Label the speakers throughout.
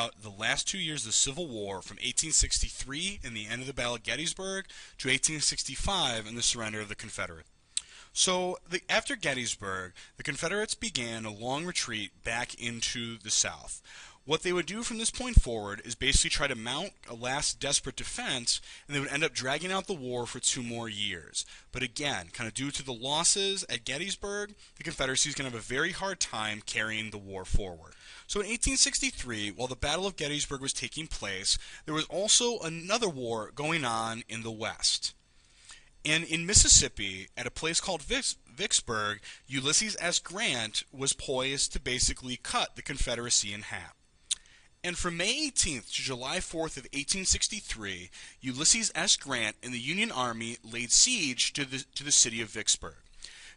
Speaker 1: about the last 2 years of the Civil War from 1863 and the end of the Battle of Gettysburg to 1865 and the surrender of the Confederates. So after Gettysburg, the Confederates began a long retreat back into the South. What they would do from this point forward is basically try to mount a last desperate defense, and they would end up dragging out the war for 2 more years. But again, kind of due to the losses at Gettysburg, the Confederacy is going to have a very hard time carrying the war forward. So in 1863, while the Battle of Gettysburg was taking place, there was also another war going on in the West. And in Mississippi, at a place called VICKSBURG, Ulysses S. Grant was poised to basically cut the Confederacy in half. And from May 18th to July 4th of 1863, Ulysses S. Grant and the Union Army laid siege to the city of Vicksburg.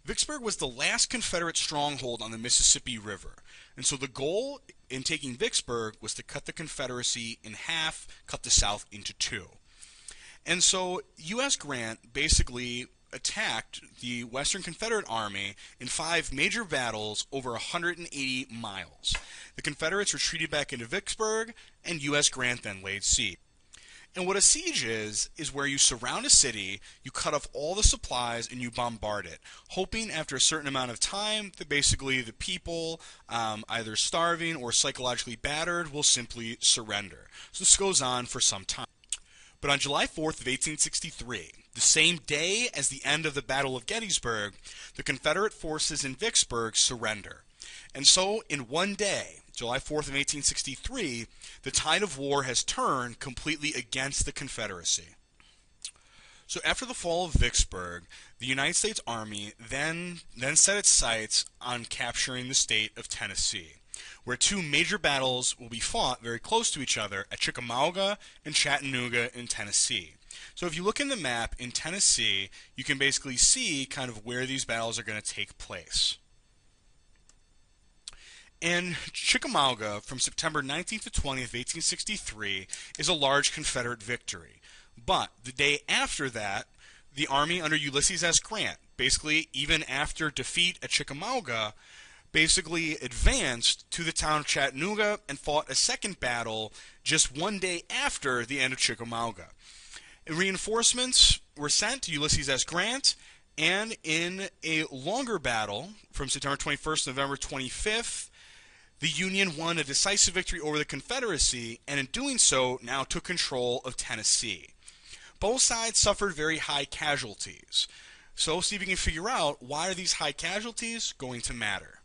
Speaker 1: Vicksburg was the last Confederate stronghold on the Mississippi River. And so the goal in taking Vicksburg was to cut the Confederacy in half, cut the South into 2. And so U.S. Grant basically attacked the Western Confederate Army in 5 major battles over 180 miles. The Confederates retreated back into Vicksburg, and U.S. Grant then laid siege. And what a siege is where you surround a city, you cut off all the supplies, and you bombard it, hoping after a certain amount of time that basically the people, either starving or psychologically battered, will simply surrender. So this goes on for some time. But on July 4th of 1863, the same day as the end of the Battle of Gettysburg, the Confederate forces in Vicksburg surrender. And so in one day, July 4th of 1863, the tide of war has turned completely against the Confederacy. So after the fall of Vicksburg, the United States Army then set its sights on capturing the state of Tennessee, where 2 major battles will be fought very close to each other at Chickamauga and Chattanooga in Tennessee. So if you look in the map in Tennessee, you can basically see kind of where these battles are going to take place. And Chickamauga, from September 19th to 20th, 1863, is a large Confederate victory. But the day after that, the Army under Ulysses S. Grant, basically even after defeat at Chickamauga, basically advanced to the town of Chattanooga and fought a second battle just 1 day after the end of Chickamauga. And reinforcements were sent to Ulysses S. Grant, and in a longer battle from September 21st to November 25th, the Union won a decisive victory over the Confederacy, and in doing so now took control of Tennessee. Both sides suffered very high casualties. So see if you can figure out, why are these high casualties going to matter?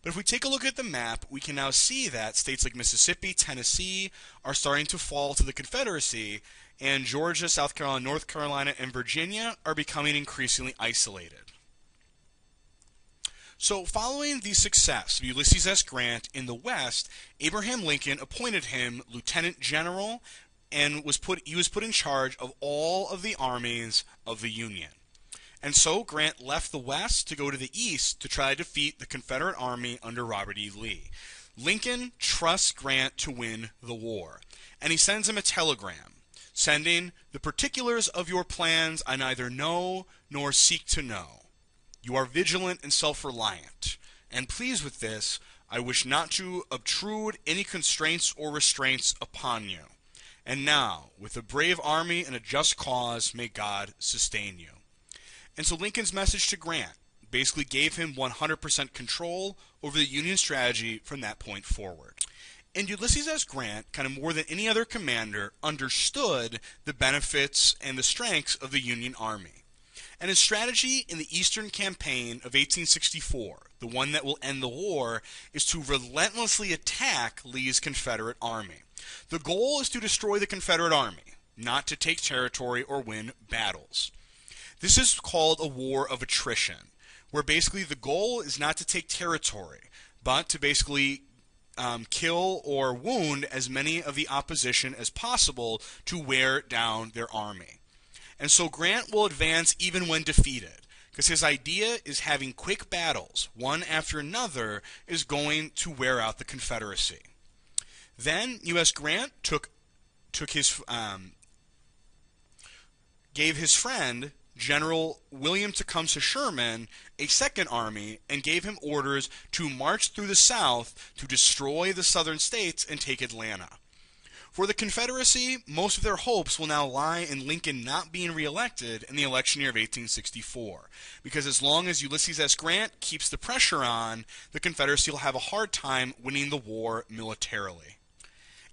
Speaker 1: But if we take a look at the map, we can now see that states like Mississippi, Tennessee are starting to fall to the Confederacy, and Georgia, South Carolina, North Carolina, and Virginia are becoming increasingly isolated. So following the success of Ulysses S. Grant in the West, Abraham Lincoln appointed him Lieutenant General, and he was put in charge of all of the armies of the Union. And so Grant left the West to go to the East to try to defeat the Confederate Army under Robert E. Lee. Lincoln trusts Grant to win the war, and he sends him a telegram, sending, "The particulars of your plans I neither know nor seek to know. You are vigilant and self-reliant, and pleased with this, I wish not to obtrude any constraints or restraints upon you. And now, with a brave army and a just cause, may God sustain you." And so Lincoln's message to Grant basically gave him 100% control over the Union strategy from that point forward. And Ulysses S. Grant, kind of more than any other commander, understood the benefits and the strengths of the Union Army. And his strategy in the Eastern Campaign of 1864, the one that will end the war, is to relentlessly attack Lee's Confederate Army. The goal is to destroy the Confederate Army, not to take territory or win battles. This is called a war of attrition, where basically the goal is not to take territory, but to basically kill or wound as many of the opposition as possible to wear down their army. And so Grant will advance even when defeated, because his idea is having quick battles, one after another, is going to wear out the Confederacy. Then U.S. Grant gave his friend General William Tecumseh Sherman a second army and gave him orders to march through the South to destroy the southern states and take Atlanta. For the Confederacy, most of their hopes will now lie in Lincoln not being reelected in the election year of 1864, because as long as Ulysses S. Grant keeps the pressure on, the Confederacy will have a hard time winning the war militarily.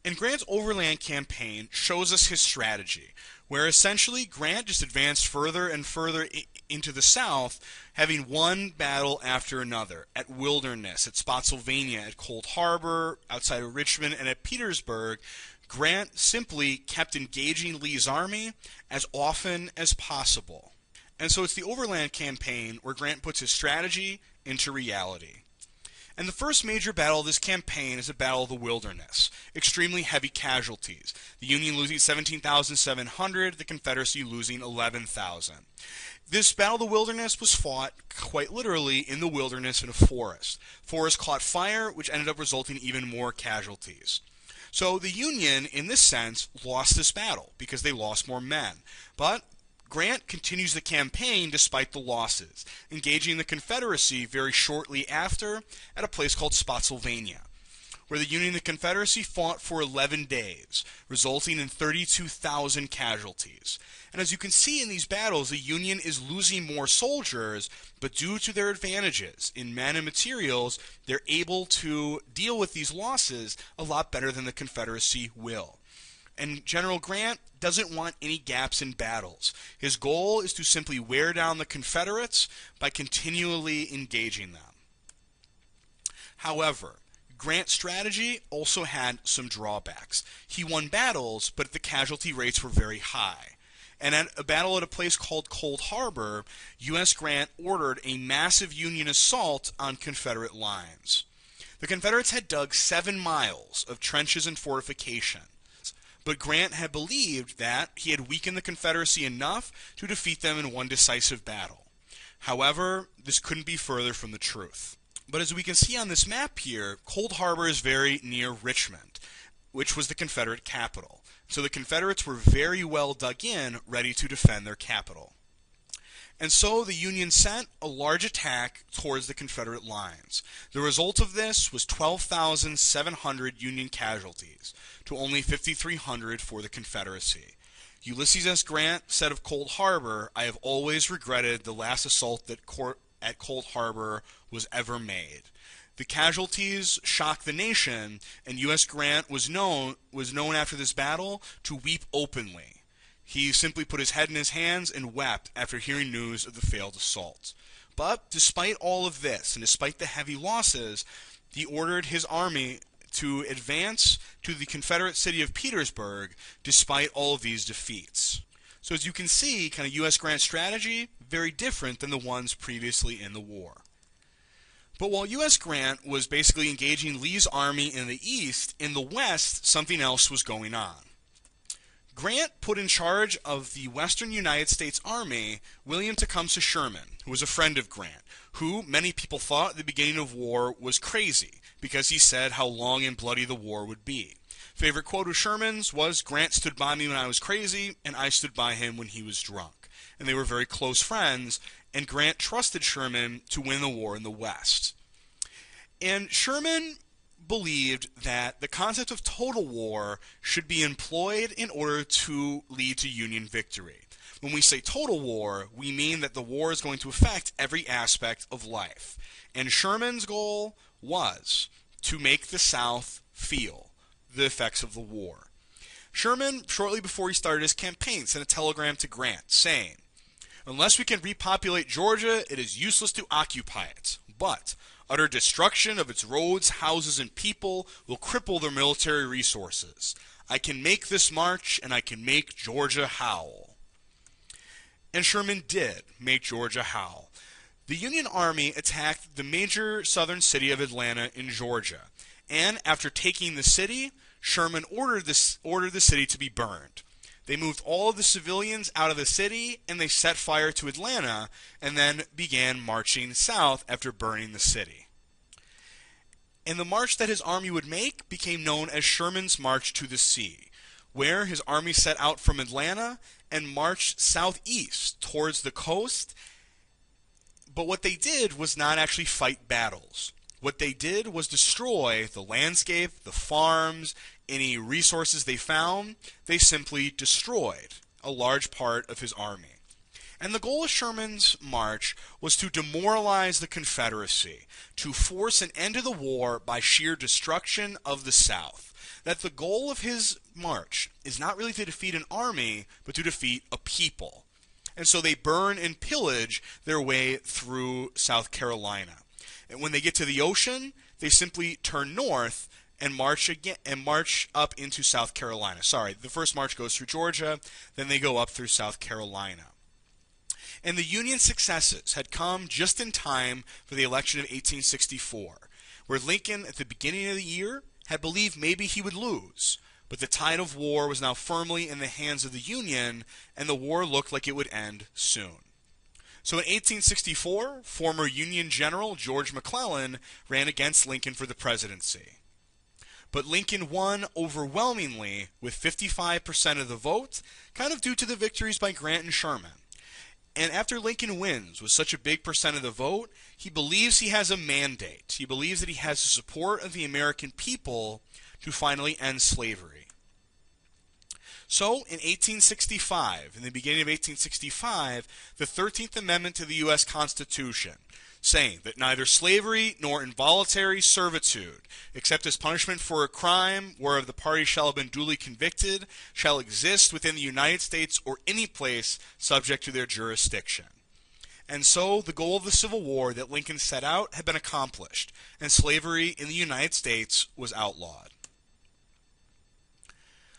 Speaker 1: And Grant's overland campaign shows us his strategy, where essentially Grant just advanced further and further into the South, having one battle after another, at Wilderness, at Spotsylvania, at Cold Harbor, outside of Richmond, and at Petersburg. Grant simply kept engaging Lee's army as often as possible. And so it's the Overland campaign where Grant puts his strategy into reality. And the first major battle of this campaign is the Battle of the Wilderness. Extremely heavy casualties. The Union losing 17,700, the Confederacy losing 11,000. This Battle of the Wilderness was fought quite literally in the wilderness in a forest. Forest caught fire, which ended up resulting in even more casualties. So the Union, in this sense, lost this battle because they lost more men. But Grant continues the campaign despite the losses, engaging the Confederacy very shortly after at a place called Spotsylvania, where the Union and the Confederacy fought for 11 days, resulting in 32,000 casualties. And as you can see in these battles, the Union is losing more soldiers, but due to their advantages in men and materials, they're able to deal with these losses a lot better than the Confederacy will. And General Grant doesn't want any gaps in battles. His goal is to simply wear down the Confederates by continually engaging them. However, Grant's strategy also had some drawbacks. He won battles, but the casualty rates were very high. And at a battle at a place called Cold Harbor, U.S. Grant ordered a massive Union assault on Confederate lines. The Confederates had dug 7 miles of trenches and fortifications, but Grant had believed that he had weakened the Confederacy enough to defeat them in one decisive battle. However, this couldn't be further from the truth. But as we can see on this map here, Cold Harbor is very near Richmond, which was the Confederate capital. So the Confederates were very well dug in, ready to defend their capital. And so the Union sent a large attack towards the Confederate lines. The result of this was 12,700 Union casualties to only 5,300 for the Confederacy. Ulysses S. Grant said of Cold Harbor, "I have always regretted the last assault at Cold Harbor was ever made." The casualties shocked the nation, and U.S. Grant was known after this battle to weep openly. He simply put his head in his hands and wept after hearing news of the failed assault. But despite all of this, and despite the heavy losses, he ordered his army to advance to the Confederate city of Petersburg despite all of these defeats. So as you can see, kind of U.S. Grant's strategy, very different than the ones previously in the war. But while U.S. Grant was basically engaging Lee's army in the east, in the west, something else was going on. Grant put in charge of the western United States Army William Tecumseh Sherman, who was a friend of Grant, who many people thought at the beginning of war was crazy because he said how long and bloody the war would be. Favorite quote of Sherman's was, "Grant stood by me when I was crazy, and I stood by him when he was drunk." And they were very close friends, and Grant trusted Sherman to win the war in the West. And Sherman believed that the concept of total war should be employed in order to lead to Union victory. When we say total war, we mean that the war is going to affect every aspect of life. And Sherman's goal was to make the South feel the effects of the war. Sherman, shortly before he started his campaign, sent a telegram to Grant saying, "Unless we can repopulate Georgia, it is useless to occupy it. But utter destruction of its roads, houses, and people will cripple their military resources. I can make this march, and I can make Georgia howl." And Sherman did make Georgia howl. The Union Army attacked the major southern city of Atlanta in Georgia, and after taking the city, Sherman ordered the city to be burned. They moved all of the civilians out of the city, and they set fire to Atlanta, and then began marching south after burning the city. And the march that his army would make became known as Sherman's March to the Sea, where his army set out from Atlanta and marched southeast towards the coast. But what they did was not actually fight battles. What they did was destroy the landscape, the farms, any resources they found. They simply destroyed a large part of his army. And the goal of Sherman's march was to demoralize the Confederacy, to force an end to the war by sheer destruction of the South. That the goal of his march is not really to defeat an army, but to defeat a people. And so they burn and pillage their way through South Carolina. And when they get to the ocean, they simply turn north and march again and march up into South Carolina. Sorry, the first march goes through Georgia, then they go up through South Carolina. And the Union successes had come just in time for the election of 1864, where Lincoln, at the beginning of the year, had believed maybe he would lose. But the tide of war was now firmly in the hands of the Union, and the war looked like it would end soon. So in 1864, former Union General George McClellan ran against Lincoln for the presidency. But Lincoln won overwhelmingly with 55% of the vote, kind of due to the victories by Grant and Sherman. And after Lincoln wins with such a big percent of the vote, he believes he has a mandate. He believes that he has the support of the American people to finally end slavery. So, in 1865, in the beginning of 1865, the 13th Amendment to the U.S. Constitution, saying that neither slavery nor involuntary servitude, except as punishment for a crime whereof the party shall have been duly convicted, shall exist within the United States or any place subject to their jurisdiction. And so the goal of the Civil War that Lincoln set out had been accomplished, and slavery in the United States was outlawed.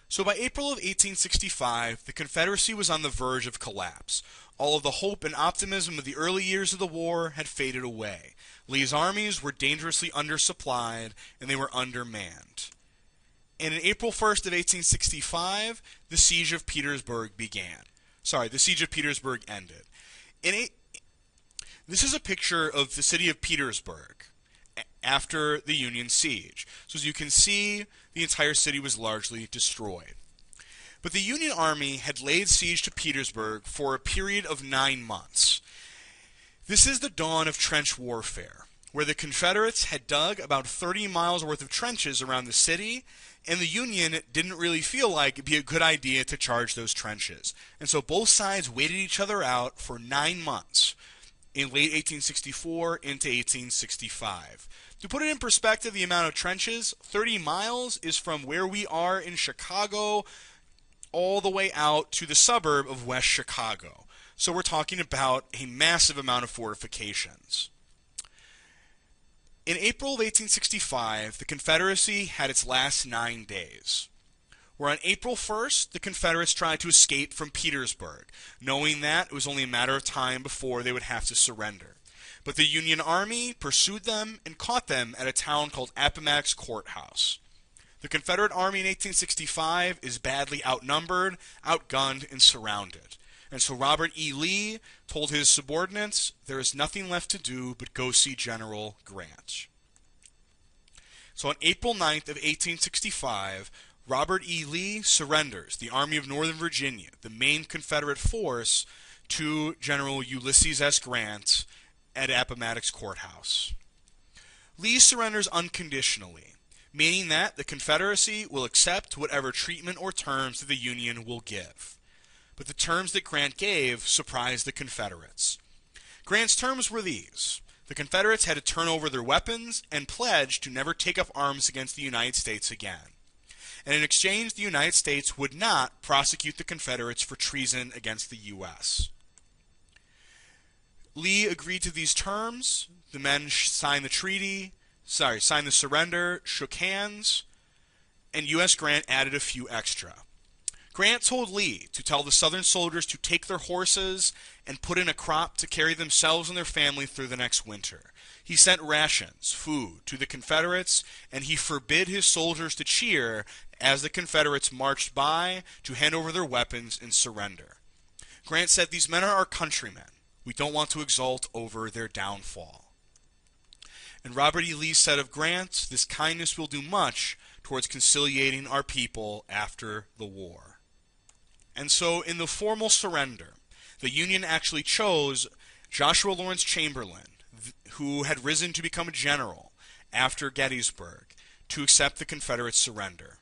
Speaker 1: So by April of 1865, the Confederacy was on the verge of collapse. All of the hope and optimism of the early years of the war had faded away. Lee's armies were dangerously undersupplied, and they were undermanned. And in April 1st of 1865, the siege of Petersburg began. The siege of Petersburg ended. This is a picture of the city of Petersburg after the Union siege. So as you can see, the entire city was largely destroyed. But the Union Army had laid siege to Petersburg for a period of 9 months. This is the dawn of trench warfare, where the Confederates had dug about 30 miles worth of trenches around the city, and the Union didn't really feel like it'd be a good idea to charge those trenches. And so both sides waited each other out for 9 months, in late 1864 into 1865. To put it in perspective, the amount of trenches, 30 miles is from where we are in Chicago all the way out to the suburb of West Chicago. So we're talking about a massive amount of fortifications. In April of 1865, the Confederacy had its last 9 days. Where on April 1st, the Confederates tried to escape from Petersburg, knowing that it was only a matter of time before they would have to surrender. But the Union Army pursued them and caught them at a town called APPOMATTOX Courthouse. The Confederate Army in 1865 is badly outnumbered, outgunned, and surrounded. And so Robert E. Lee told his subordinates, there is nothing left to do but go see General Grant. So on April 9th of 1865, Robert E. Lee surrenders the Army of Northern Virginia, the main Confederate force, to General Ulysses S. Grant at Appomattox Courthouse. Lee surrenders unconditionally, meaning that the Confederacy will accept whatever treatment or terms that the Union will give. But the terms that Grant gave surprised the Confederates. Grant's terms were these. The Confederates had to turn over their weapons and pledge to never take up arms against the United States again. And in exchange, the United States would not prosecute the Confederates for treason against the U.S. Lee agreed to these terms. The men signed the surrender, shook hands, and U.S. Grant added a few extra. Grant told Lee to tell the Southern soldiers to take their horses and put in a crop to carry themselves and their family through the next winter. He sent rations, food, to the Confederates, and he forbid his soldiers to cheer as the Confederates marched by to hand over their weapons and surrender. Grant said, "These men are our countrymen. We don't want to exult over their downfall." And Robert E. Lee said of Grant, "This kindness will do much towards conciliating our people after the war. And so in the formal surrender, the Union actually chose Joshua Lawrence Chamberlain, who had risen to become a general after Gettysburg, to accept the Confederate surrender.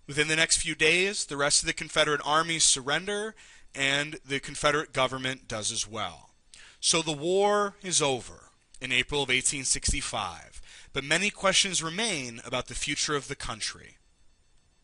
Speaker 1: Within the next few days, the rest of the Confederate armies surrender, and the Confederate government does as well. So the war is over in April of 1865, but many questions remain about the future of the country.